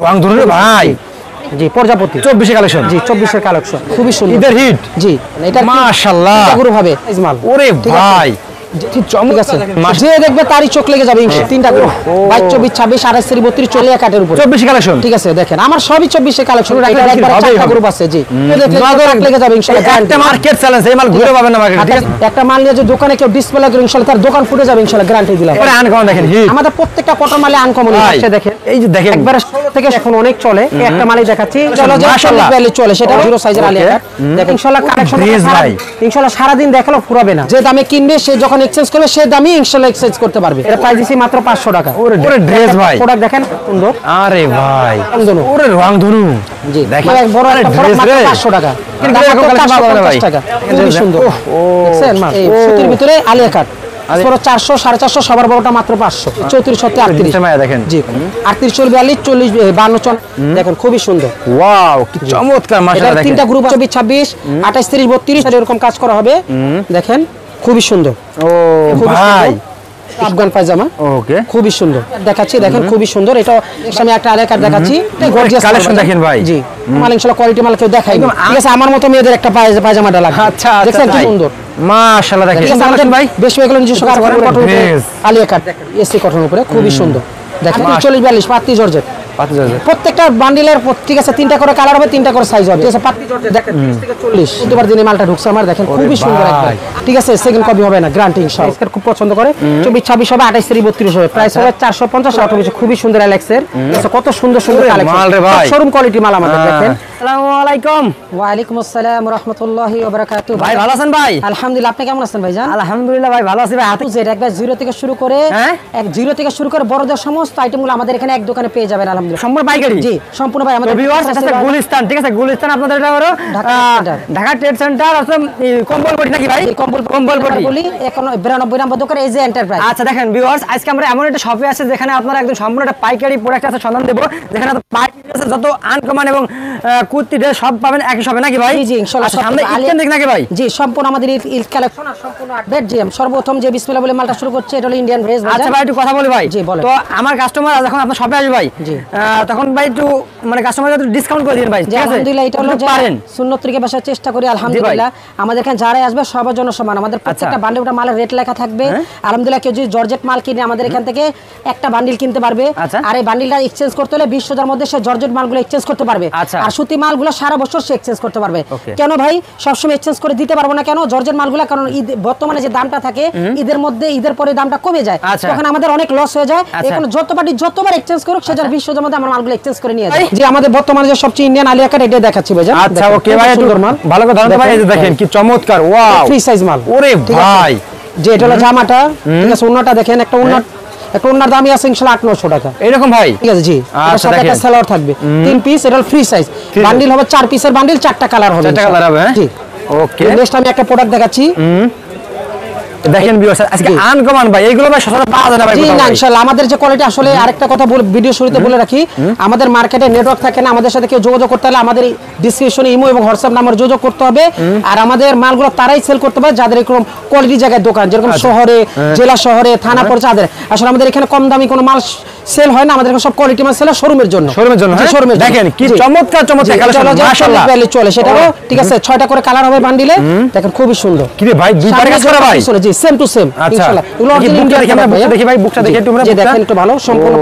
রং ধরে ভাই জি প্রজাপতি 24 কালেকশন জি 24 এর কালেকশন খুবই সুন্দর ঈদের হিট জি এটা মাশাআল্লাহ গুরু হবে ইসমাল ওরে ভাই ঠিক চমক আছে যে দেখবে তারই চোখ লেগে যাবে ইনশাআল্লাহ তিনটা গুরু 22 24 26 28 32 চলে কাটের উপর 24 কালেকশন ঠিক আছে দেখেন আমার সবই 24 এর কালেকশন এটা একবার চারটা গ্রুপ আছে জি দেখলে চোখ লেগে যাবে ইনশাআল্লাহ একটা মার্কেট চ্যালেঞ্জ এই মাল ঘুরে পাবেন না মার্কেটে ঠিক আছে একটা মাল নিয়ে যে দোকানে কেউ ডিসপ্লে করে ইনশাআল্লাহ তার দোকান ফুটে যাবে ইনশাআল্লাহ গ্যারান্টি দিলাম পরে আনকমন দেখেন হিট আমাদের প্রত্যেকটা কটন মালে আনকমন আছে দেখেন এই যে দেখেন একবার 16 থেকে এখন অনেক চলে একটা মালই দেখাচ্ছি চলো যে মাশাআল্লাহ চলে সেটা জিরো সাইজের আলিয়া কাট দেখেন ইনশাআল্লাহ কালেকশন ইনশাআল্লাহ সারা দিন দেখালো ফুরাবে না যে দামে কিনবে সে যখন এক্সচেঞ্জ করবে সে দামই ইনশাআল্লাহ এক্সচেঞ্জ করতে পারবে এটা প্রাইস দিছি মাত্র 500 টাকা ওরে ড্রেস ভাই প্রোডাক্ট দেখেন সুন্দর আরে ভাই ওরে রং ধনু জি দেখেন বড় একটা প্রোডাক্ট মাত্র 500 টাকা কিন্তু দাম 550 টাকা খুবই সুন্দর দেখছেন মা এই সুতির ভিতরে আলিয়া কাট পুরো 400 450 সবার বড়টা মাত্র 500 34 37 38 দেখেন জি 38 42 40 52 দেখেন খুবই সুন্দর ওয়াও কি চমৎকার মাশাআল্লাহ দেখেন তিনটা গ্রুপ 24 26 28 30 32 এরকম কাজ করা হবে দেখেন খুবই সুন্দর ও ভাই আফগান পায়জামা ওকে খুবই সুন্দর দেখাচ্ছি দেখেন খুবই সুন্দর এটা আমি একটা আরেকটা দেখাচ্ছি গর্জিয়াস কালেকশন দেখেন ভাই জি মাল ইনশাআল্লাহ কোয়ালিটি মাল কেউ দেখাই না ঠিক আছে আমার মতো মেয়েদের একটা পায়জামাটা লাগবে আচ্ছা দেখেন কি সুন্দর মাশাআল্লাহ দেখেন আমাদের ভাই বেশ হয়ে গেল নিজস্ব কারখানা কটন আলিয়া কাট এসি কটন উপরে খুবই সুন্দর দেখেন 40 42 পাতি জর্জেট প্রত্যেকটা বান্ডিলের ঠিক আছে তিনটা করে কালার হবে তিনটা করে সাইজ হবে ঠিক আছে পাতি জর্জেট দেখেন 30 থেকে 40 প্রতিবার দিনে মালটা ঢুকছে আমার দেখেন খুবই সুন্দর একদম ঠিক আছে সেকেন্ড কপি হবে না গ্যারান্টি ইনশাআল্লাহ স্কার খুব পছন্দ করে 24 26 হবে 28 30 32 হবে প্রাইস হবে 450 28 খুবই সুন্দর অ্যালেক্সের কত সুন্দর সুন্দর কালেকশন মাল রে ভাই শোরুম কোয়ালিটি মাল আমাদের দেখেন আসসালামু আলাইকুম ওয়া আলাইকুম আসসালাম ওয়া রাহমাতুল্লাহি ওয়া বারাকাতুহু ভাই ভালো আছেন ভাই আলহামদুলিল্লাহ আপনি কেমন আছেন ভাইজান আলহামদুলিল্লাহ ভাই ভালো আছি ভাই হাতে যে একবার জিরো থেকে শুরু করে জিরো থেকে শুরু করে বড়দের সমস্ত আইটেমগুলো আমাদের এখানে এক দোকানে পেয়ে যাবেন আলহামদুলিল্লাহ সম্পূর্ণ পাইকারি জি সম্পূর্ণ ভাই আমাদের ভিউয়ার্স এটা গুলিস্তান ঠিক আছে গুলিস্তান আপনাদের এটা হলো ঢাকা ট্রেড সেন্টার আছে কম্বলপটি নাকি ভাই কম্বলপটি বলি 92 নম্বর দোকান এই যে এন্টারপ্রাইজ আচ্ছা দেখেন ভিউয়ার্স আজকে আমরা এমন একটা শপে আছে যেখানে আপনারা একদম সম্পূর্ণ একটা পাইকারি প্রোডাক্ট আছে সন্ধান দেব যেখানে পাইকারি আছে যত আনকমন এবং কুর্তি ড্রেস সব পাবেন একই শপে নাকি ভাই জি ইনশাআল্লাহ সামনে ইকেন দেখ নাকি ভাই জি সম্পূর্ণ আমাদের ঈদ কালেকশন আর সম্পূর্ণ আপডেট জি সর্বপ্রথম যে বিসমিল্লাহ বলে মালটা শুরু করছে এটা হলো ইন্ডিয়ান ভেজ ভাই আচ্ছা ভাই একটু কথা বলি ভাই জি বলেন তো আমার কাস্টমার যখন আপনার শপে আসবে ভাই তখন ভাই একটু মানে কাস্টমার একটু ডিসকাউন্ট করে দিন ভাই ঠিক আছে আলহামদুলিল্লাহ এটা হলো পারেন সুন্নত তরিকে বাসার চেষ্টা করি আলহামদুলিল্লাহ আমাদের এখানে যারাই আসবে সবার জন্য সমান আমাদের প্রত্যেকটা বান্ডিলটা মালের রেট লেখা থাকবে আলহামদুলিল্লাহ কেউ যদি জর্জেট মাল কিনে আমাদের এখান থেকে একটা বান্ডিল কিনতে পারবে আর এই বান্ডিলটা এক্সচেঞ্জ করতে হলে 20,000 মধ্যে সে জর্জেট মালগুলো এক্সচেঞ্জ করতে পারবে আর সুতি মালগুলো সারা বছর সে এক্সচেঞ্জ করতে পারবে কেন ভাই সবসময় এক্সচেঞ্জ করে দিতে পারবো না কেন জর্জেট মালগুলো কারণ ঈদ বর্তমানে যে দামটা থাকে ঈদের মধ্যে ঈদের পরে দামটা কমে যায় তখন আমাদের অনেক লস হয়ে যায় এখন যতবার এক্সচেঞ্জ করুক সেটার 20,000 মধ্যে আমরা মালগুলো এক্সচেঞ্জ করে নিয়ে যায় জি আমাদের বর্তমানে যে সবচেয়ে ইন্ডিয়ান আলিয়া কাট এটা দেখাচ্ছি ভাই আচ্ছা ওকে ভাই একটু ভালো করে ধরুন ভাই এই যে দেখেন কি চমৎকার ওয়াও ফ্রি সাইজ মাল ওরে ভাই যে এটা হলো জামাটা ঠিক আছে ওন্নাটা দেখেন একটা ওন্নার দামই আছে ইনশাআল্লাহ 800-900 টাকা এরকম ভাই ঠিক আছে জি এর সাথে একটা সালোয়ার থাকবে 3 পিস এটা ফ্রি সাইজ বান্ডিল হবে 4 পিসের বান্ডিল 4টা কালার হবে 4টা কালার হবে জি ওকে নেক্সট আমি একটা প্রোডাক্ট দেখাচ্ছি দেখেন ভিউয়ার্স আজকে আনকমন ভাই এইগুলো ভাই সচরাচর পাওয়া যায় না ভাই জি না ইনশাআল্লাহ আমাদের যে কোয়ালিটি আসলে আরেকটা কথা ভিডিও শুরুতে বলে রাখি আমাদের মার্কেটে নেটওয়ার্ক থাকে না আমাদের সাথে কেউ যোগাযোগ করতে হলে আমাদের ডেসক্রিপশনে ইমো এবং হোয়াটসঅ্যাপ নাম্বার যোগাযোগ করতে হবে আর আমাদের মালগুলো তারাই সেল করতে পারে যাদের এরকম কোয়ালিটি জায়গায় দোকান যেরকম শহরে জেলা শহরে থানা পর্যায়ে যাদের আসলে আমাদের এখানে কম দামি কোনো মাল সেল হয় না আমাদের এখানে সব কোয়ালিটি মাল সেল হয় শোরুমের জন্য দেখেন কি চমৎকার কালেকশন মাশাআল্লাহ চলে সেটাও ঠিক আছে 6টা করে কালার হবে বান্ডিলে দেখেন খুবই সুন্দর কি রে ভাই দুই পারে কাজ করা ভাই জি সেম টু সেম ইনশাআল্লাহ এগুলো বুকটা দেখি আমরা দেখি ভাই বুকটা দেখি একটু আমরা দেখেন একটু ভালো সম্পূর্ণ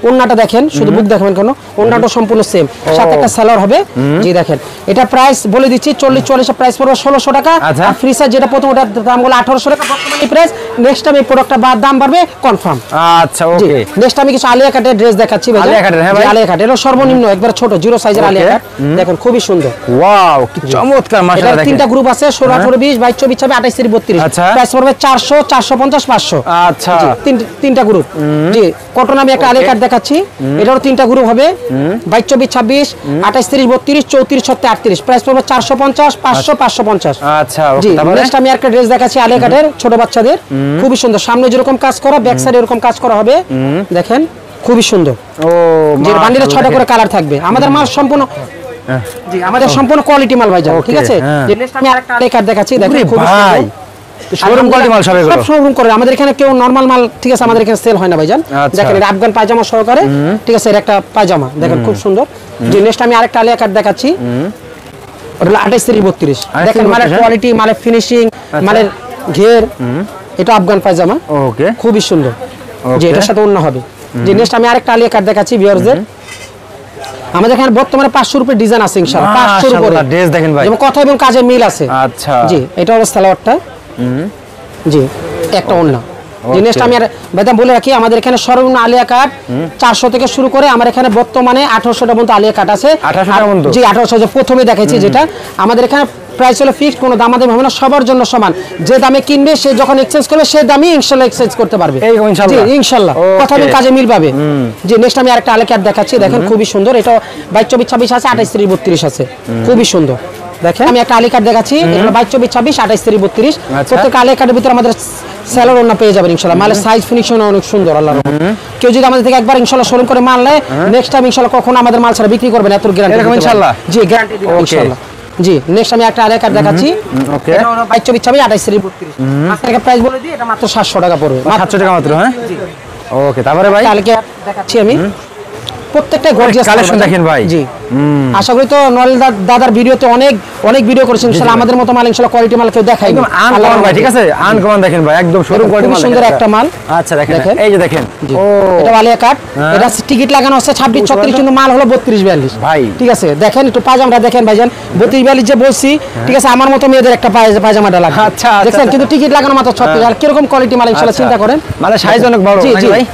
ওন্নাটা দেখেন শুধু বুক দেখবেন কেন ওন্নাটা সম্পূর্ণ সেম সাথে একটা সালোয়ার হবে জি দেখেন এটা প্রাইস বলে দিচ্ছি 40 এর প্রাইস পড়বে 1600 টাকা আর ফ্রি সাইজ যেটা প্রথম ওটার দাম হলো 1800 টাকা বর্তমানে প্রাইস নেক্সট টাইম এই প্রোডাক্টটা দাম বাড়বে কনফার্ম আচ্ছা ওকে নেক্সট আমি কিছু আলিয়া কাটের ড্রেস দেখাচ্ছি ভাই আলিয়া কাটের হ্যাঁ ভাই আলিয়া কাট এটা সর্বনিম্ন একবার ছোট জিরো সাইজের আলিয়া কাট দেখেন খুবই সুন্দর ওয়াও কি চমৎকার মাশাআল্লাহ দেখেন তিনটা গ্রুপ আছে 16 18 20 22 24 26 28 32 প্রাইস পড়বে 400 450 500 আচ্ছা তিনটা গ্রুপ জি কটন আমি একটা আলিয়া কাট দেখাচ্ছি এটারও তিনটা গ্রুপ হবে 22 24 26 28 30 32 34 38 প্রাইস পড়বে 450 500 550 আচ্ছা জি নেক্সট আমি একটা ড্রেস দেখাচ্ছি আলিয়া কাটের ছোট বাচ্চাদের খুবই সুন্দর সামনে যেরকম কাজ করা ব্যাক সাইডে এরকম কাজ করা হবে দেখেন খুবই সুন্দর ও যে বান্ডিলে 6টা করে কালার থাকবে আমাদের মাল সম্পূর্ণ জি আমাদের সম্পূর্ণ কোয়ালিটি মাল ভাই জান ঠিক আছে যে নেক্সট আমি আরেকটা আলিয়া কাট দেখাচ্ছি দেখেন খুবই সুন্দর শোরুম কোয়ালিটি মাল সব এগুলো সব শোরুম করে আমাদের এখানে কেউ নরমাল মাল ঠিক আছে আমাদের এখানে সেল হয় না ভাইজান দেখেন এটা আফগান পায়জামা সহকারে ঠিক আছে এর একটা পায়জামা দেখেন খুব সুন্দর যে নেক্সট আমি আরেকটা আলিয়া কাট দেখাচ্ছি ওটা 28-32 দেখেন মালের কোয়ালিটি মালের ফিনিশিং মালের ঘের এটা আফগান পায়জামা ওকে খুবই সুন্দর যে এটার সাথে অন্য হবে যে নেক্সট আমি আরেকটা আলিয়া কাট দেখাচ্ছি ভিউয়ারদের আমাদের এখানে বর্তমানে 500 রুপির ডিজাইন আছে ইনশাআল্লাহ 500 উপরে ড্রেস দেখেন ভাই যেমন কথা এবং কাজে মিল আছে আচ্ছা জি এটা হলো সালোয়ারটা জি একটা অন্য যে নেক্সট আমি আর বেদাম বলে রাখি আমাদের এখানে সর্বনিম্ন আলিয়া কাট 400 থেকে শুরু করে আমার এখানে বর্তমানে 1800 টাকা পর্যন্ত আলিয়া কাট আছে 1800 টাকা পর্যন্ত জি 1800 যে প্রথমে দেখাইছি যেটা আমাদের এখানে প্রাইস হলো ফিক্সড কোনো দামাদামি হবে না সবার জন্য সমান যে দামে কিনবে সে যখন এক্সচেঞ্জ করবে সেই দামই ইনশাআল্লাহ এক্সচেঞ্জ করতে পারবে এই ইনশাআল্লাহ জি ইনশাআল্লাহ কথা এবং কাজে মিল পাবে যে নেক্সট আমি আরেকটা আলিয়া কাট দেখাচ্ছি দেখেন খুবই সুন্দর এটা 22-24-26 আছে 28-32 আছে খুবই সুন্দর দেখেন আমি একটা আলিয়া কাট দেখাচ্ছি এটা 22-24-26 28-32 প্রত্যেক আলিয়া কাটের ভিতরে আমাদের সেলার ওন্না পেয়ে যাবেন ইনশাআল্লাহ মালের সাইজ ফিনিশিং অনেক সুন্দর আল্লাহর রহমতে কেউ যদি আমাদের থেকে একবার ইনশাআল্লাহ শোরুম করে মাল নেয় নেক্সট টাইম ইনশাআল্লাহ কখনো আমাদের মাল ছাড়া বিক্রি করবে না এত গ্যারান্টি এরকম ইনশাআল্লাহ জি গ্যারান্টি দিব ইনশাআল্লাহ জি নেক্সট আমি একটা আলিয়া কাট দেখাচ্ছি ওকে এটা হলো 22-24-26 28-32 আজকে প্রাইস বলে দিই এটা মাত্র 700 টাকা পড়বে 700 টাকা মাত্র হ্যাঁ ওকে তারপরে ভাই আলিয়া দেখাচ্ছি আমি প্রত্যেকটা গর্জিয়াস কালেকশন দেখেন ভাই জি আশা করি তো নরেল দাদার ভিডিওতে অনেক ভিডিও করেছেন ইনশাআল্লাহ আমাদের মতো মাল ইনশাআল্লাহ কোয়ালিটি মাল কেউ দেখাই একদম আনকমন ভাই ঠিক আছে আনকমন দেখেন ভাই একদম শোরুম কোয়ালিটি মাল সুন্দর একটা মাল আচ্ছা দেখেন এই যে দেখেন ও এটা আলিয়া কাট এটা টিকিট লাগানো আছে 26-36 কিন্তু মাল হলো 32-42 ভাই ঠিক আছে দেখেন একটু পায়জামাটা দেখেন ভাইজান 32-42 যে বলছি ঠিক আছে আমার মতো মেয়েদের একটা পায়জামাটা লাগে আচ্ছা দেখেন কিন্তু টিকিট লাগানো মাত্র 36 আর কি রকম কোয়ালিটি মাল ইনশাআল্লাহ চিন্তা করেন মানে সাইজ অনেক বড় জি ভাই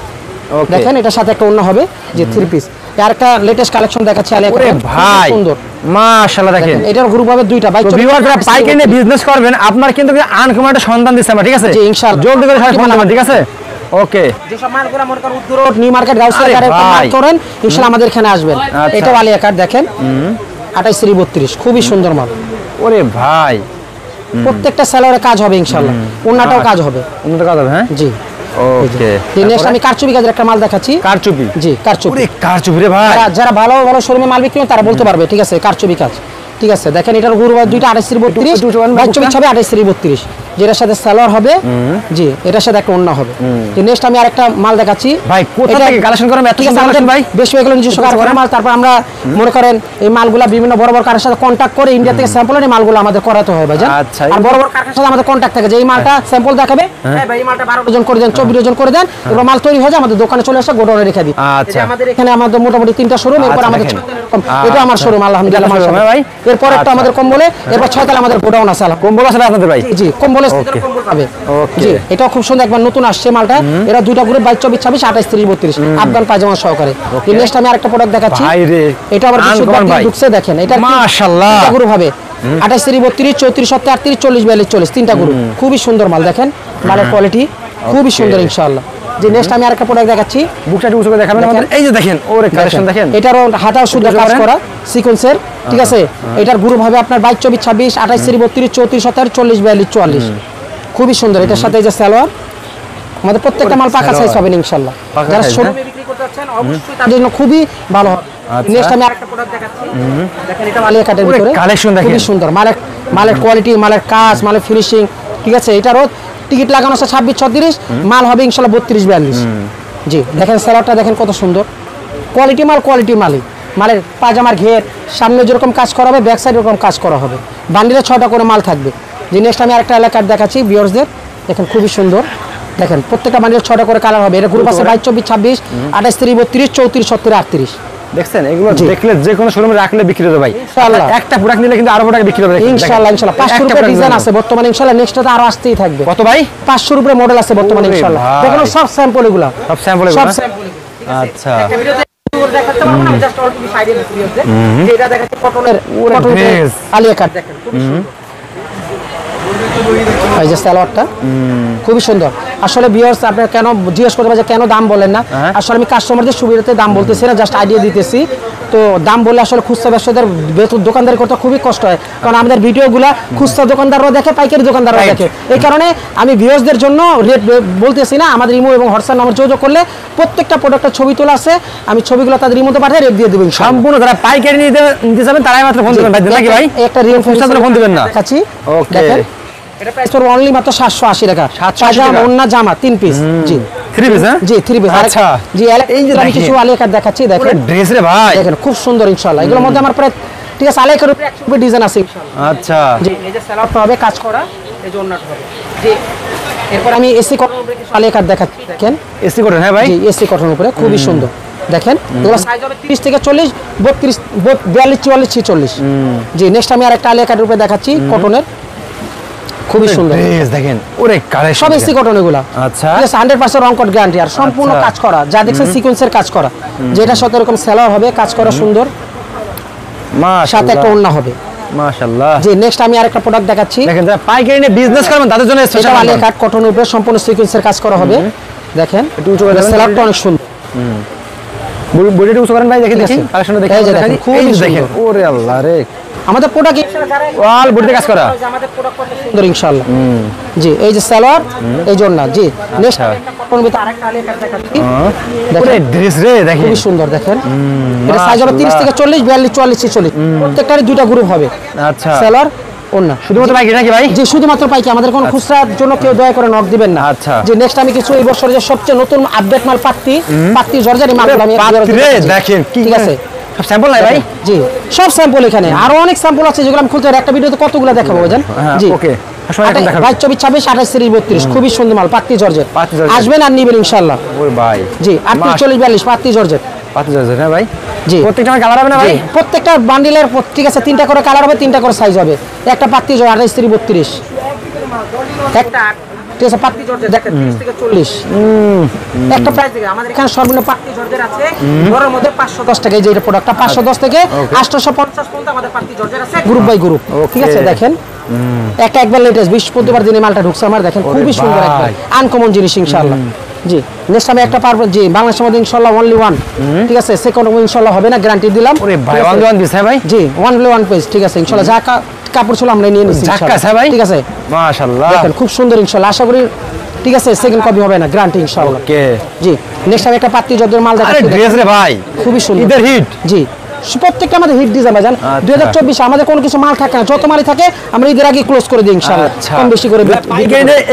ওকে দেখেন এটার সাথে একটা অন্য হবে যে 3 পিস আর একটা লেটেস্ট কালেকশন দেখাচ্ছি আলিয়া কাট ভাই সুন্দর মাশাআল্লাহ দেখেন এটার গ্রুপ হবে দুইটা ভাই ভিউয়ার যারা পাইকারি নিয়ে বিজনেস করবেন আপনার কিন্তু আনকমন একটা সন্ধান দিচ্ছি আমরা ঠিক আছে জি ইনশাআল্লাহ জলদি করে ফোন নাম্বার ঠিক আছে ওকে যে সব মালগুলো মনে করেন উত্তর রোড নিউ মার্কেট গাউসিয়া কারে মাল করেন ইনশাআল্লাহ আমাদের এখানে আসবেন এটা আলিয়া কাট দেখেন 28-32 খুবই সুন্দর মাল ওরে ভাই প্রত্যেকটা সেলারে কাজ হবে ইনশাআল্লাহ ওন্নাটাও কাজ হবে ওন্নাটাও কাজ হবে হ্যাঁ জি ওকে নেক্সট আমি কারচুপি কাজের একটা মাল দেখাচ্ছি কারচুপি জি কারচুপি ওরে কারচুপি রে ভাই যারা ভালো শোরুমে মাল বিক্রি করেন তারা বলতে পারবে ঠিক আছে কারচুপি কাজ ঠিক আছে দেখেন এটার গুরু দুইটা 28-32 যেটার সাথে সালোয়ার হবে জি এটার সাথে একটা ওন্না হবে যে নেক্সট আমি আরেকটা মাল দেখাচ্ছি ভাই কোথা থেকে কালেকশন করেন এত সুন্দর কালেকশন ভাই বেশ হয়ে গেল নিজস্ব কারখানার মাল তারপর আমরা মনে করেন এই মালগুলা বিভিন্ন বড় বড় কারখানার সাথে কন্টাক্ট করে ইন্ডিয়া থেকে স্যাম্পল এনে মালগুলো আমাদের করাতে হয় ভাইজান আচ্ছা আর বড় বড় কারখানার সাথে আমাদের কন্টাক্ট থাকে যে এই মালটা স্যাম্পল দেখাবে হ্যাঁ ভাই এই মালটা 12 ডজন করে দেন 24 ডজন করে দেন এগুলো মাল তৈরি হয়ে যায় আমাদের দোকানে চলে আসে গোডাউনে রেখে দিই আচ্ছা আমাদের এখানে আমাদের মোটামুটি 3টা শোরুম এরপর আমাদের এটা আমার শোরুম আলহামদুলিল্লাহ মাশাআল্লাহ ভাই এরপর একটা আমাদের কম্বলে এরপর 6তলা আমাদের গোডাউন আছে কম্বল আছে আপনাদের ভাই জি কম্বলে কম্বল পাবে জি এটা খুব সুন্দর একবার নতুন আসছে মালটা এরা দুইটা গ্রুপ 22-24-26 28-32 আফগান পায়জামা সহকারে নেক্সট আমি আরেকটা প্রোডাক্ট দেখাচ্ছি ভাই রে এটা আবার বিশুদ্ধ ঢুকছে দেখেন এটা মাশাআল্লাহ এটা গ্রুপ হবে 28-32 34-37-38 40-42 তিনটা গ্রুপ খুবই সুন্দর মাল দেখেন মালের কোয়ালিটি খুবই সুন্দর ইনশাআল্লাহ যে নেক্সট আমি আরেকটা প্রোডাক্ট দেখাচ্ছি বুকটা একটু উঁচু করে দেখাবেন আমাদের এই যে দেখেন ওরে কালেকশন দেখেন এটারও হাতাও শুদ্ধ কাজ করা সিকোয়েন্সের ঠিক আছে এটার গ্রুপ হবে আপনার 22-24-26 28-32 34-37-40 খুবই সুন্দর এটার সাথে এই যে সালোয়ার আমাদের প্রত্যেকটা মাল পাকা সাইজ পাবেন ইনশাআল্লাহ যারা শোরুমে বিক্রি করতে যাচ্ছেন অবশ্যই তাদের জন্য খুবই ভালো হবে নেক্সট আমি আরেকটা প্রোডাক্ট দেখাচ্ছি দেখেন এটা আলিয়া কাটের ভিতরে কালেকশন দেখেন খুবই সুন্দর মালের কোয়ালিটি মালের কাজ মালের ফিনিশিং ঠিক আছে এটারও টিকিট লাগানো আছে 26-36 মাল হবে ইনশাআল্লাহ 32-42 জি দেখেন সালোয়ারটা দেখেন কত সুন্দর কোয়ালিটি মালই মালের পাজামার ঘের সামনে যেরকম কাজ করা হবে ব্যাক সাইড এরকম কাজ করা হবে বান্ডিলে 6টা করে মাল থাকবে যে নেক্সট আমি আরেকটা এলাকার দেখাচ্ছি ভিউয়ার্সদের দেখেন খুবই সুন্দর দেখেন প্রত্যেকটা বান্ডিলে 6টা করে কালার হবে এটা গ্রুপ আছে 22-24-26 28-32 34-37 38 দেখছেন এগুলো দেখলে যে কোনো শোরুমে রাখলে বিক্রি হবে ভাই ইনশাআল্লাহ একটা প্রোডাক্ট নিলে কিন্তু আরো টাকা বিক্রি হবে ইনশাআল্লাহ 500 টাকা ডিজাইন আছে বর্তমানে ইনশাআল্লাহ নেক্সটটা আরো আসতেই থাকবে কত ভাই 500 টাকা মডেল আছে বর্তমানে ইনশাআল্লাহ দেখুন সব স্যাম্পল এগুলা সব স্যাম্পল আচ্ছা দেখাতে পারবো না জাস্ট অল্প কিছু আইডিয়া দিচ্ছি যে এটা দেখাচ্ছি কটনের আলিয়া কাট দেখেন খুব সুন্দর এই যে সালোয়ারটা খুবই সুন্দর আসলে ভিউয়ার্স আপনারা কেন জিজ্ঞেস করতে পারেন যে কেন দাম বলেন না আসলে আমি কাস্টমারদের সুবিধাতে দাম বলতেছি না জাস্ট আইডিয়া দিতেছি তো দাম বললে আসলে খুচরা ব্যবসায়ীদের দোকানদারি করতে খুবই কষ্ট হয় কারণ আমাদের ভিডিওগুলো খুচরা দোকানদাররা দেখে পাইকারি দোকানদাররা দেখে এই কারণে আমি ভিউয়ার্সদের জন্য রেট বলতেছি না আমাদের ইমো এবং হোয়াটসঅ্যাপ নাম্বার যোগাযোগ করলে প্রত্যেকটা প্রোডাক্টের ছবি তোলা আছে আমি ছবিগুলো তাদের ইমোতে পাঠিয়ে রেট দিয়ে দেব সম্পূর্ণ যারা পাইকারি নিতে যাবেন তারাই মাত্র ফোন দিবেন ভাই নাকি ভাই একটা রিয়েল ফোন দিবেন না দেখাচ্ছি ওকে এটা প্রাইস পড়বে অনলি মাত্র 780 টাকা। 780 টাকা ওন্না জামা 3 পিস। জি 3 পিস। হ্যাঁ জি 3 পিস। আচ্ছা জি এই যে আমি কিছু আলিয়া কাট দেখাচ্ছি, দেখেন ড্রেস রে ভাই, দেখেন খুব সুন্দর ইনশাআল্লাহ। এগুলোর মধ্যে আমার প্রায় ঠিক আছে আলিয়া কাটের উপরে 100 ডিজাইন আছে ইনশাআল্লাহ। আচ্ছা জি এই যে সালোয়ারটা হবে কাজ করা, এই যে ওন্নাটা হবে। জি এরপর আমি এসি কটনের উপরে কিছু আলিয়া কাট দেখাচ্ছি, দেখেন এসি কটন। হ্যাঁ ভাই জি এসি কটনের উপরে খুবই সুন্দর, দেখেন এগুলো সাইজ হবে 30 থেকে 40, 32, 42, 44, 46। জি নেক্সট আমি আরেকটা আলিয়া কাটের উপরে দেখাচ্ছি কটনের, খুবই সুন্দর ড্রেস দেখেন। ওরে কালেকশন সব এসি কটন এগুলা। আচ্ছা ঠিক আছে 100% রং কোট গ্যারান্টি আর সম্পূর্ণ কাজ করা, যা দেখছেন সিকোয়েন্সের কাজ করা, যেটা সাথে এরকম সেলার হবে কাজ করা সুন্দর, মাশাআল্লাহ সাথে একটা ওড়না হবে মাশাআল্লাহ। জি নেক্সট আমি আরেকটা প্রোডাক্ট দেখাচ্ছি, দেখেন যারা পাইকারি নিয়ে বিজনেস করবেন তাদের জন্য এটা স্পেশাল আলিয়া কাট কটনের উপরে সম্পূর্ণ সিকোয়েন্সের কাজ করা হবে, দেখেন সেলারটা অনেক সুন্দর। বডিটা উঁচু করেন ভাই, দেখি দেখি ঠিক আছে। কালেকশনটা দেখি এই যে দেখেন, খুবই দেখেন। সুন্দর। ওরে আল্লাহ রে, আমাদের প্রোডাক্ট ওয়াল বডিতে কাজ করা। আমাদের প্রোডাক্ট কত সুন্দর ইনশাআল্লাহ। জি এই যে সালোয়ার, এই জন্য জি নেক্সট কটনের ভিতরে আরেকটা আলিয়া কাট দেখাচ্ছি, ওরে ড্রেস রে দেখেন খুবই সুন্দর, দেখেন এটা সাইজ হবে 30 থেকে 40, 42, 44, 46, প্রত্যেকটারই দুইটা গ্রুপ হবে। আচ্ছা সালোয়ার ওন্না শুধুমাত্র পাইকারি নাকি ভাই? যে শুধুমাত্র পাইকি, আমাদের কোনো খুচরার জন্য কেউ দয়া করে নক দিবেন না। আচ্ছা। যে নেক্সট আমি কিছু এই বছরের যে সবচেয়ে নতুন আপডেট মাল পাত্তি জর্জারি মালগুলো আমি দেখেন কি ঠিক আছে সব স্যাম্পল নাই ভাই? জি সব স্যাম্পল এখানে আরো অনেক স্যাম্পল আছে যেগুলো আমি খুলতে একটা ভিডিওতে কতগুলো দেখাবো বুঝেন। জি ওকে 22, 24, 26, 28, 30, 32 খুবই সুন্দর মাল পাত্তি জর্জেট, আসবেন আর নিবেন ইনশাআল্লাহ। ওরে ভাই জি 38, 40, 42 পাত্তি জর্জেট। পাতি যাচ্ছে না ভাই? জি প্রত্যেকটা কালার হবে না ভাই? প্রত্যেকটা বান্ডিলের ঠিক আছে 3টা করে কালার হবে, 3টা করে সাইজ হবে। একটা পাত্তি জর্জেট 28, 30, 32, একটা ঠিক আছে পাত্তি জর্জেট দেখেন 30 থেকে 40। একটা প্রাইস দেখে আমাদের এখানে সর্বনিম্ন পাত্তি জর্জেট আছে বড়র মধ্যে 510 টাকা, এই যে এটা প্রোডাক্টটা 510 থেকে 850 পর্যন্ত আমাদের পাত্তি জর্জেট আছে গ্রুপ বাই গ্রুপ। ঠিক আছে দেখেন একটা একবার লেটেস্ট বৃহস্পতিবার দিনে মালটা ঢুকছে আমার, দেখেন খুবই সুন্দর একবার আনকমন জিনিস ইনশাআল্লাহ। জি নেক্সট আমি একটা পারবো, জি বাংলাদেশের মধ্যে ইনশাআল্লাহ অনলি ওয়ান, ঠিক আছে সেকেন্ড ইনশাআল্লাহ হবে না, গ্যারান্টি দিলাম। ওরে ভাই অনলি ওয়ান দিস হ্যাঁ ভাই? জি অনলি ওয়ান পিস, ঠিক আছে ইনশাআল্লাহ যা কাপড় ছিল আমরা নিয়ে নিছি ইনশাআল্লাহ ভাই। ঠিক আছে মাশাআল্লাহ দেখেন খুব সুন্দর ইনশাআল্লাহ, আশা করি ঠিক আছে সেকেন্ড কপি হবে না, গ্যারান্টি ইনশাআল্লাহ। ওকে জি নেক্সট আমি একটা পাত্তি জর্জের মাল আরে দেখাচ্ছি, ড্রেস রে ভাই খুবই সুন্দর ঈদের হিট। জি প্রত্যেকটা আমাদের হিট ডিজাইন ভাইজান। 2024 আমাদের কোনো কিছু মাল থাকে না, যত মালই থাকে আমরা ঈদের আগে ক্লোজ করে দিই ইনশাআল্লাহ, কম বেশি করে।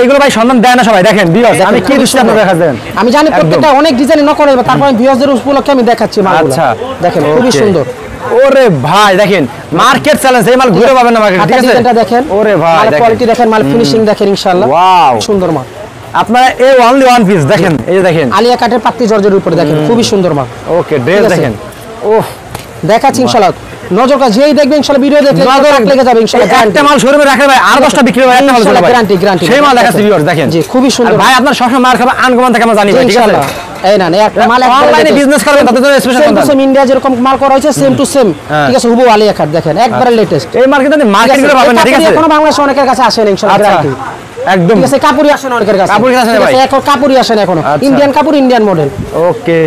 এইগুলো ভাই সন্ধান দেয় না সবাই, দেখেন ভিউয়ার্স আমি কি দৃষ্টি আপনারা দেখাচ্ছেন। আমি জানি প্রত্যেকটা অনেক ডিজাইন ন করে, তারপর আমি ভিউয়ারদের উপলক্ষে আমি দেখাচ্ছি মালগুলো। আচ্ছা দেখেন খুবই সুন্দর। ওরে ভাই দেখেন মার্কেট চ্যালেঞ্জ, এই মাল ঘুরে পাবেন না মার্কেট, ঠিক আছে ডিজাইনটা দেখেন, ওরে ভাই দেখেন কোয়ালিটি দেখেন, মাল ফিনিশিং দেখেন ইনশাআল্লাহ, ওয়াও সুন্দর মাল। আপনারা এই অনলি ওয়ান পিস দেখেন, এই যে দেখেন আলিয়া কাটের পাত্তি জর্জের উপরে দেখেন খুবই সুন্দর মাল। ওকে ড্রেস দেখেন, ওহ দেখাচ্ছি ইনশাআল্লাহ, নজর কাজ যেই দেখবেন ইনশাআল্লাহ ভিডিও দেখলে নজর লেগে যাবে ইনশাআল্লাহ। একটা মাল শোরুমে রাখে ভাই আর 10টা বিক্রি হয়, একটা মাল চলে ভাই গ্যারান্টি সেই মাল দেখাচ্ছি ভিউয়ার্স দেখেন। জি খুবই সুন্দর ভাই আপনার সবসময় মার খাবে আনকমন থেকে আমরা জানি ভাই, ঠিক আছে এই না একটা মাল অনলাইনে বিজনেস করবেন তাদের জন্য special same to same India যেরকম মাল করা হয়েছে সেম টু সেম, ঠিক আছে হুবহু আলিয়া কাট দেখেন একবারে লেটেস্ট। এই মার্কেটে মার্কেট করে পাবেন না, ঠিক আছে এখনো বাংলাদেশে অনেকের কাছে আসে না ইনশাআল্লাহ, গ্যারান্টি একদম। ঠিক আছে কাপুরি আসে না অনেকের কাছে, কাপুরি আসে না ভাই, এখন কাপুরি আসে না এখনো, ইন্ডিয়ান কাপুর ইন্ডিয়ান মডেল। ওকে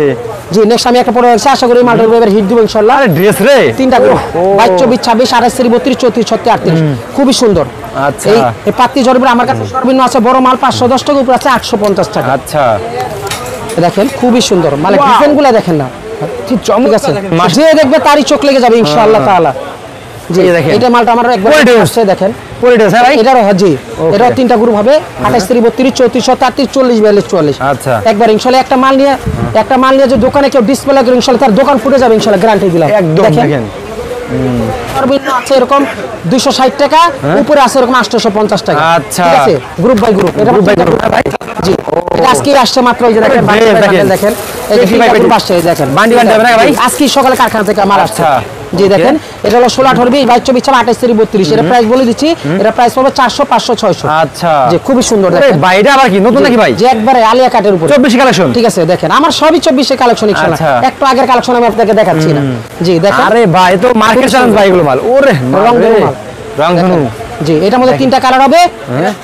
জি নেক্সট আমি একটা প্রোডাক্ট আশা করি মালটা এবার হিট দিব ইনশাআল্লাহ। আরে ড্রেস রে 3টা গ্রুপ 22, 24, 26, 28, 32, 34, 36, 38 খুবই সুন্দর। আচ্ছা এই পাত্তি জর্জেট আমার কাছে সর্বনিম্ন আছে বড় মাল 510 টাকা, উপরে আছে 850 টাকা। আচ্ছা দেখেন খুবই সুন্দর মানে ডিজাইনগুলো দেখেন না, ঠিক চমৎকার আছে যে দেখবে তারই চোখ লেগে যাবে ইনশাআল্লাহ তাআলা। জি দেখেন এটা মালটা আমার একবার আসছে দেখেন পরিডেস হ্যাঁ ভাই, এটারও জি এটাও 3টা গ্রুপ হবে 28, 32, 34, 37, 40, 42, 44। আচ্ছা একবার ইনশাআল্লাহ একটা মাল নিয়ে যে দোকানে কেউ ডিসপ্লে করে ইনশাআল্লাহ তার দোকান ফুটে যাবে ইনশাআল্লাহ, গ্যারান্টি দিলাম। একদম দেখেন সর্বনিম্ন আছে এরকম 260 টাকা, উপরে আছে এরকম 850 টাকা। আচ্ছা ঠিক আছে গ্রুপ বাই গ্রুপ, এটা গ্রুপ বাই গ্রুপ ভাই। জি এটা আজকে আসছে মাত্র, এই যে দেখেন দেখেন এই যে গ্রুপ আসছে দেখেন বান্ডি বান্ডি হবে না ভাই, আজকে সকালে কারখানা থেকে মাল আসছে। জি দেখেন এটা হলো 16, 18, 20, 22, 24, 28, 32, এটা প্রাইস বলে দিচ্ছি, এটা প্রাইস পড়বে 400, 500, 600। আচ্ছা জি খুবই সুন্দর দেখেন ভাই, এটা আবার কি নতুন নাকি ভাই? যে একবারে আলিয়া কাটের উপরে 24 কালেকশন, ঠিক আছে দেখেন আমার সবই 24 এর কালেকশন ইনশাআল্লাহ, একটু আগের কালেকশন আমি আপনাকে দেখাচ্ছি না। জি দেখেন আরে ভাই তো মার্কেট চ্যালেঞ্জ ভাই এগুলো মাল, ওরে রং মাল রংধনু। জি এটার মধ্যে 3টা কালার হবে,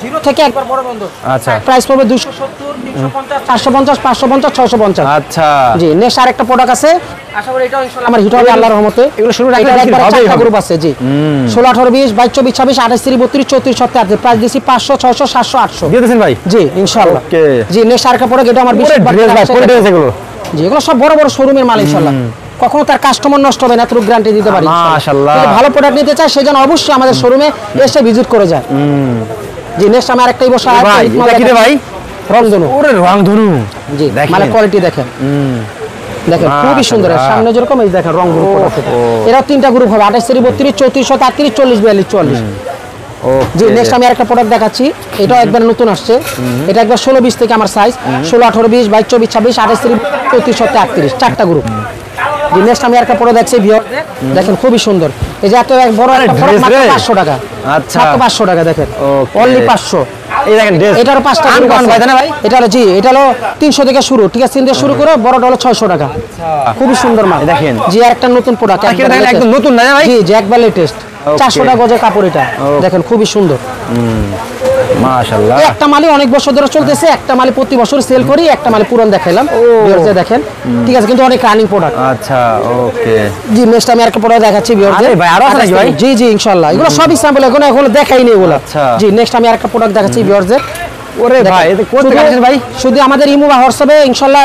জিরো থেকে একবার বড় বন্ধ। আচ্ছা প্রাইস পড়বে 270, 350, 450, 550, 650। আচ্ছা জি নেক্সট আরেকটা প্রোডাক্ট আছে, আশা করি এটাও ইনশাআল্লাহ আমার হিট হবে আল্লাহর রহমতে। এগুলো শুরু রাখলে একবার হবেই চারটা হবে। গ্রুপ আছে জি 16, 18, 20, 22, 24, 26, 28, 32, 34, 37, প্রাইস দিছি 500, 600, 700, 800 দিয়ে দেন ভাই। জি ইনশাআল্লাহ। ওকে জি নেক্সট আরেকটা প্রোডাক্ট, এটা আমার বিশেষ ড্রেস ভাই কোন ড্রেস এগুলো? জি এগুলো সব বড় বড় শোরুমের মাল ইনশাআল্লাহ, কখনো তার কাস্টমার নষ্ট হবে না এত গ্যারান্টি দিতে পারি। মাশাআল্লাহ যদি ভালো প্রোডাক্ট নিতে চায় সেজন্য অবশ্যই আমাদের শোরুমে এসে ভিজিট করে যায়। জি নেক্সট আমার আরেকটাই বসা ভাই এটা কি রে ভাই? রংধনু। ওরে রংধনু, জি মানে কোয়ালিটি দেখেন, দেখেন খুবই সুন্দর, সামনে যেরকম এই দেখেন রংধনু প্রোডাক্ট। এরা তিনটা গ্রুপ হবে 28 32 34 38 40 42 40। জি নেক্সট আমি আরেকটা প্রোডাক্ট দেখাচ্ছি, এটাও একবার নতুন আসছে, এটা একবার 16 20 থেকে আমার সাইজ 16 18 20 22 24 26 28 33 34 38 চারটা গ্রুপ। জি নেক্সট আমি আরেকটা প্রোডাক্ট দেখছি ভিউয়ার, দেখেন খুবই সুন্দর, এই যে এত বড় একটা প্রোডাক্ট মাত্র 500 টাকা। আচ্ছা মাত্র 500 টাকা দেখেন, অনলি 500। এই দেখেন ড্রেস, এটারও 5টা গ্রুপ আছে ভাই, না ভাই? এটা হলো জি, এটা হলো 300 থেকে শুরু, ঠিক আছে, 3 থেকে শুরু করে বড়টা হলো 600 টাকা। খুবই সুন্দর মাল দেখেন। জি আর একটা নতুন প্রোডাক্ট একদম নতুন না ভাই? জি জি একবার লেটেস্ট, 400 টাকা গজের কাপড় এটা, দেখেন খুবই সুন্দর। মাশাআল্লাহ, একটা মালি অনেক বছর ধরে চলতেছে, একটা মালি প্রতি বছর সেল করি, একটা মালি পুরান দেখাইলাম ভিউয়ারদের দেখেন, ঠিক আছে, কিন্তু অনেক রানিং প্রোডাক্ট। আচ্ছা ওকে। জি নেক্সট আমি আরেকটা প্রোডাক্ট দেখাচ্ছি ভিউয়ারদের। ভাই আরো আছে নাকি ভাই? জি জি ইনশাআল্লাহ, এগুলো সবই স্যাম্পল, এগুলো দেখাইনি এগুলো। আচ্ছা জি নেক্সট আমি আরেকটা প্রোডাক্ট দেখাচ্ছি ভিউয়ারদের। ওরে ভাই এটা কোন থেকে আসছে ভাই? শুধু আমাদের ইমো বা হোয়াটসঅ্যাপে ইনশাআল্লাহ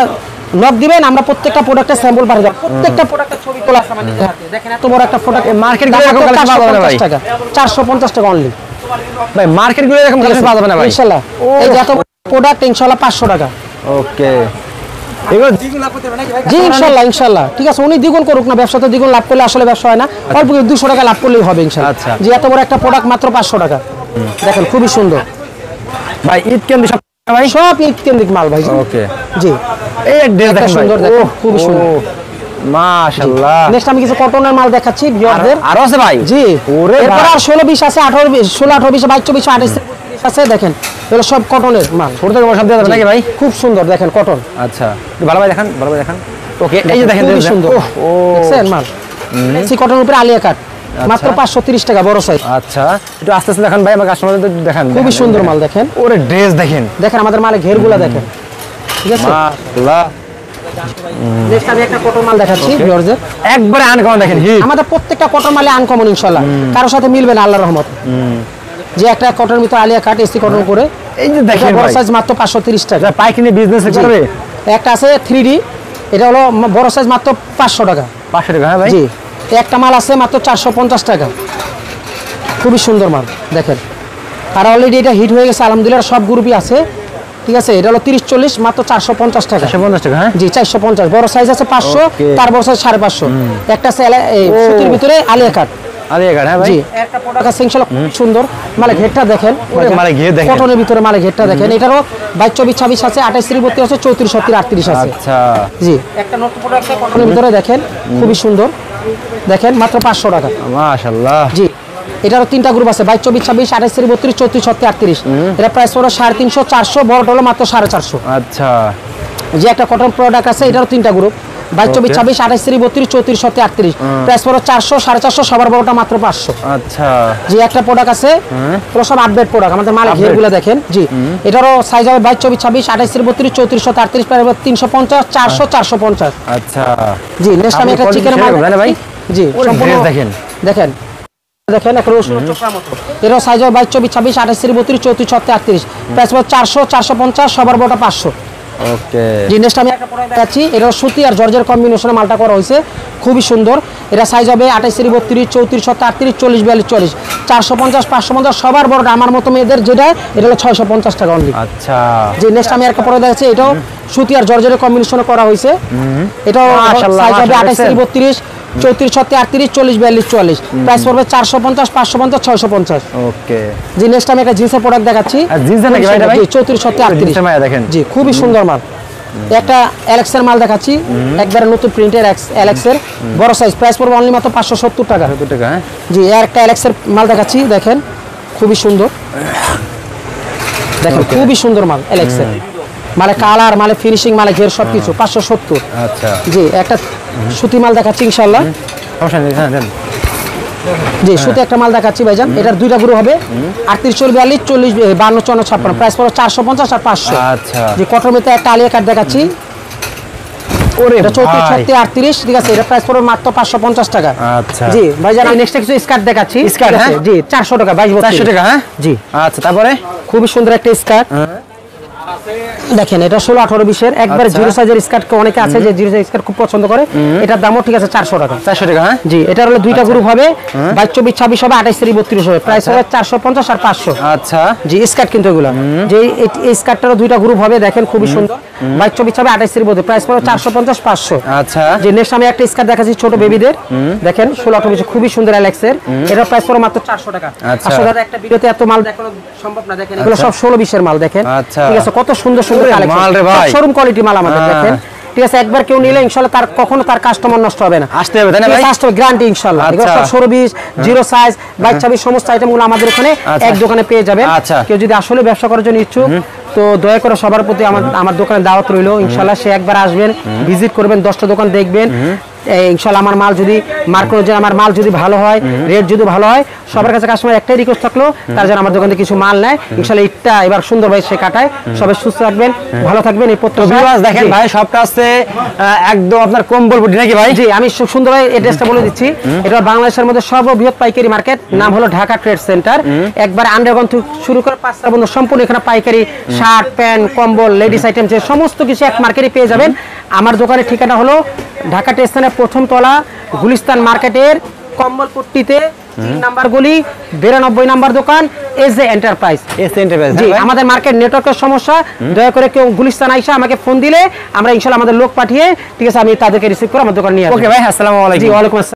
নক দিবেন, আমরা প্রত্যেকটা প্রোডাক্টের স্যাম্পল পাঠিয়ে দেব, প্রত্যেকটা প্রোডাক্টের ছবি তোলা আছে আমাদের হাতে। দেখেন এত বড় একটা প্রোডাক্ট, মার্কেট গুলো এরকম কালেকশন পাওয়া যাবে না ভাই? 450 টাকা অনলি ভাই, মার্কেট গুলো এরকম কালেকশন পাওয়া যাবে না ভাই ইনশাআল্লাহ। এই যে এত প্রোডাক্ট ইনশাআল্লাহ 500 টাকা। ওকে, এগুলো দ্বিগুণ লাভ করতে হবে নাকি ভাই? জি ইনশাআল্লাহ ইনশাআল্লাহ, ঠিক আছে, উনি দ্বিগুণ করুক না, ব্যবসাতে দ্বিগুণ লাভ করলে আসলে ব্যবসা হয় না, অল্প 200 টাকা লাভ করলেই হবে ইনশাআল্লাহ। আচ্ছা। যে এত বড় একটা প্রোডাক্ট মাত্র 500 টাকা, দেখেন খুবই সুন্দর ভাই। ঈদ কেন্দ্রিক সব ভাই, সব ঈদ কেন্দ্রিক মাল ভাই। ওকে জি এই ড্রেস একটা দেখেন সুন্দর, দেখেন খুবই সুন্দর। মাশাআল্লাহ। নেক্সট আমি কিছু কটনের মাল দেখাচ্ছি ভিউয়ারদের। আরো আছে ভাই? জি ওরে এরপর ভাই, আর 16 20 আছে, 18 20 16 18 20 22 24 28 33 আছে, দেখেন এগুলো সব কটনের মাল, ছোট থেকে বড় সব দেওয়া যাবে নাকি ভাই? খুব সুন্দর দেখেন কটন। আচ্ছা একটু ভালো ভাই দেখান, ভালো ভাই দেখান। ওকে এই যে দেখেন খুবই ড্রেস সুন্দর, ও দেখছেন মাল, সি কটনের উপরে আলিয়া কাট, মাত্র 530 টাকা বড় সাইজ। আচ্ছা একটু আস্তে আস্তে দেখান ভাই, আমার কাস্টমারদের দেখান। খুবই সুন্দর মাল দেখেন, ওরে ড্রেস দেখেন, দেখেন আমাদের মালে ঘেরগুলো দেখেন, ঠিক আছে। মাশাআল্লাহ। নেক্সট আমি একটা কটন মাল দেখাচ্ছি ভিউয়ারদের, একবারে আনকমন দেখেন, হিট। আমাদের প্রত্যেকটা কটন মালে আনকমন ইনশাআল্লাহ, কারোর সাথে মিলবে না আল্লাহর রহমত। যে একটা কটনের ভিতর আলিয়া কাট এসি কটন করে, এই যে দেখেন বড় ভাই, সাইজ মাত্র 530 টাকা। পাইকারি বিজনেস করবে। একটা আছে 3D, এটা হলো বড় সাইজ মাত্র 500 টাকা। 500 টাকা হ্যাঁ ভাই? জি একটা মাল আছে মাত্র 450 টাকা, খুবই সুন্দর মাল দেখেন। আর অলরেডি এটা হিট হয়ে গেছে আলহামদুলিল্লাহ, সব গ্রুপই আছে, ঠিক আছে। এটা হলো 30 40 মাত্র 450 টাকা। 450 টাকা হ্যাঁ? জি 450, বড় সাইজ আছে 500, তার বড় সাইজ 550। একটা আছে এই সুতির ভিতরে আলিয়া কাট, আলিয়া কাট হ্যাঁ ভাই? জি একটা প্রোডাক্ট আছে ইনশাআল্লাহ খুব সুন্দর, মালে ঘেরটা দেখেন, মালে ঘের দেখেন, কটনের ভিতরে মালে ঘেরটা দেখেন। এটারও 22 24 26 আছে, 28 32 আছে, 34 36 38 আছে। আচ্ছা জি একটা নতুন প্রোডাক্ট আছে কটনের ভিতরে দেখেন, খুবই সুন্দর দেখেন, মাত্র 500 টাকা। মাশাআল্লাহ। জি এটারও তিনটা গ্রুপ আছে, 22 24 26 28 32 34 36 38। এটা প্রাইস হলো 350 400, বড়টা হলো মাত্র 450। আচ্ছা যে একটা কটন প্রোডাক্ট আছে, এটারও তিনটা গ্রুপ, 22 24 26 28 32 34 36 38। প্রাইস হলো 400 450, সবার বড়টা মাত্র 500। আচ্ছা যে একটা প্রোডাক্ট আছে, পুরো সব আপডেট প্রোডাক্ট, আমাদের মাল ঘেরগুলো দেখেন। জি এটারও সাইজ হবে 22 24 26 28 32 34 36 38, প্রাইস হবে 350 400 450। আচ্ছা জি নেক্সট আমি একটা চিকেন মাল ভাই। জি ড্রেস দেখেন, দেখেন দেখেন একটা রসুন চোখের মতো, এরও সাইজ হবে 22 24 26 28 32 34 36 38। প্রাইস হবে 400 450, সবার বড়টা 500। ওকে জি নেক্সট আমি একটা প্রোডাক্ট দেখাচ্ছি, এটা সুতি আর জর্জের কম্বিনেশনে মালটা করা হয়েছে, খুবই সুন্দর। এটা সাইজ হবে 28 32 34 37 38 40 42 40, 450 550, সবার বড়টা আমার মতো মেয়েদের যেটা, এটা হলো 650 টাকা অনলি। আচ্ছা জি নেক্সট আমি একটা প্রোডাক্ট দেখাচ্ছি, এটাও সুতি আর জর্জের কম্বিনেশনে করা হয়েছে, এটাও মাশাআল্লাহ, সাইজ হবে 28 মাশাআল্লাহ। 32 34 36 38 40 42 40, প্রাইস পড়বে 450 550 650। ওকে জি নেক্সট আমি একটা জিন্সের প্রোডাক্ট দেখাচ্ছি, আর জিন্স নাকি ভাই? এটা ভাই 34 37 জিন্সের মায়া দেখেন, জি খুবই সুন্দর মাল। একটা অ্যালেক্সের মাল দেখাচ্ছি, একবারে নতুন প্রিন্টের অ্যালেক্সের বড় সাইজ, প্রাইস পড়বে অনলি মাত্র 570 টাকা। 70 টাকা হ্যাঁ? জি আর একটা অ্যালেক্সের মাল দেখাচ্ছি, দেখেন খুবই সুন্দর, দেখেন খুবই সুন্দর মাল অ্যালেক্সের, মানে কালার মানে ফিনিশিং মানে ঘের সবকিছু 570। আচ্ছা জি একটা সুতি মাল দেখাচ্ছি ইনশাআল্লাহ। সমস্যা নেই, হ্যাঁ দেন। জি সুতি একটা মাল দেখাচ্ছি ভাইজান, এটার দুইটা গ্রুপ হবে, 38 44 40 52 54 56, প্রাইস পড়বে 450 আর 500। আচ্ছা জি কটন মধ্যে একটা আলিয়া কাট দেখাচ্ছি, ওরে এটা 34 ভাই 36 38, ঠিক আছে, এটা প্রাইস পড়বে মাত্র 550 টাকা। আচ্ছা জি ভাইজান আমি নেক্সট কিছু স্কার্ট দেখাচ্ছি, স্কার্ট হ্যাঁ? জি 400 টাকা 22 400 টাকা হ্যাঁ? জি আচ্ছা তারপরে খুবই সুন্দর একটা স্কার্ট, দেখেন এটা 16-18 20 এর একবারে জিরো সাইজের স্কার্ট অনেকে আছে যে জিরো সাইজ স্কার্ট খুব পছন্দ করে, এটার দামও ঠিক আছে 400 টাকা। 400 টাকা, হ্যাঁ জি, এটার হলো দুইটা গ্রুপ হবে, 22 24 26 হবে, 28 32 হবে, প্রাইস হবে 450 আর 500। আচ্ছা জি স্কার্ট কিন্তু এগুলো যে এই স্কার্টটারও দুইটা গ্রুপ হবে, দেখেন খুবই সুন্দর, 22 24 হবে, 28 32, প্রাইস পড়বে 450 500। আচ্ছা যে নেক্সট আমি একটা স্কার্ট দেখাচ্ছি ছোট বেবিদের, দেখেন 16-18 20 খুবই সুন্দর অ্যালেক্সের, এটার প্রাইস পড়বে মাত্র 400 টাকা। আসলে দাদা একটা ভিডিওতে এত মাল দেখানো সম্ভব না, দেখেন এগুলো সব 16 20 এর মাল, দেখেন ঠিক আছে কত সুন্দর সুন্দর কালেকশন, মাল রে ভাই, শোরুম কোয়ালিটি মাল আমাদের, দেখেন ঠিক আছে। একবার কেউ নিলে ইনশাআল্লাহ তার কখনো তার কাস্টমার নষ্ট হবে না, আসতে হবে তাই না ভাই, আসতে হবে গ্যারান্টি ইনশাআল্লাহ। এগুলো সব 16 20 জিরো সাইজ 22 26 সমস্ত আইটেমগুলো আমাদের এখানে এক দোকানে পেয়ে যাবেন। কেউ যদি আসলে ব্যবসা করার জন্য ইচ্ছুক তো দয়া করে সবার প্রতি আমার দোকানে দাওয়াত রইল, ইনশাআল্লাহ সে একবার আসবেন, ভিজিট করবেন, 10টা দোকান দেখবেন, ইনশাআল্লাহ আমার মাল যদি আমার মাল যদি ভালো হয়, রেট যদি ভালো হয়, সবার কাছে কাস্টমার একটাই রিকোয়েস্ট থাকলো তার জন্য আমার দোকান থেকে কিছু মাল নেয়, ইনশাআল্লাহ ঈদটা এবার সুন্দরভাবে সে কাটায়। সবাই সুস্থ থাকবেন, ভালো থাকবেন। এই প্রত্যেক দেখেন ভাই সবটা আছে একদম আপনার কম্বল পটি নাকি ভাই? জি, আমি সুন্দরভাবে অ্যাড্রেসটা বলে দিচ্ছি, এটা বাংলাদেশের মধ্যে সর্ববৃহৎ পাইকারি মার্কেট, নাম হলো ঢাকা ট্রেড সেন্টার। একবার আন্ডারগ্রাউন্ড থেকে শুরু করে 5টা পর্যন্ত সম্পূর্ণ এখানে পাইকারি শার্ট প্যান্ট কম্বল লেডিস আইটেম সমস্ত কিছু এক মার্কেটে পেয়ে যাবেন। আমার দোকানের ঠিকানা হলো ঢাকা ট্রেড সেন্টার প্রথম তলা, গুলিস্তান মার্কেটের কম্বলপট্টিতে 3 নাম্বার গলি, 92 নাম্বার দোকান, এসজে এন্টারপ্রাইজ। জি, আমাদের মার্কেট নেটওয়ার্কের সমস্যা, দয়া করে কেউ গুলিস্তান আইসা আমাকে ফোন দিলে আমরা ইনশাআল্লাহ আমাদের লোক পাঠিয়ে ঠিক আছে আমি তাদেরকে রিসিভ করে আমার দোকান নিয়ে আসবো। ওকে ভাই, আসসালামু আলাইকুম। জি, ওয়ালাইকুম আসসালাম।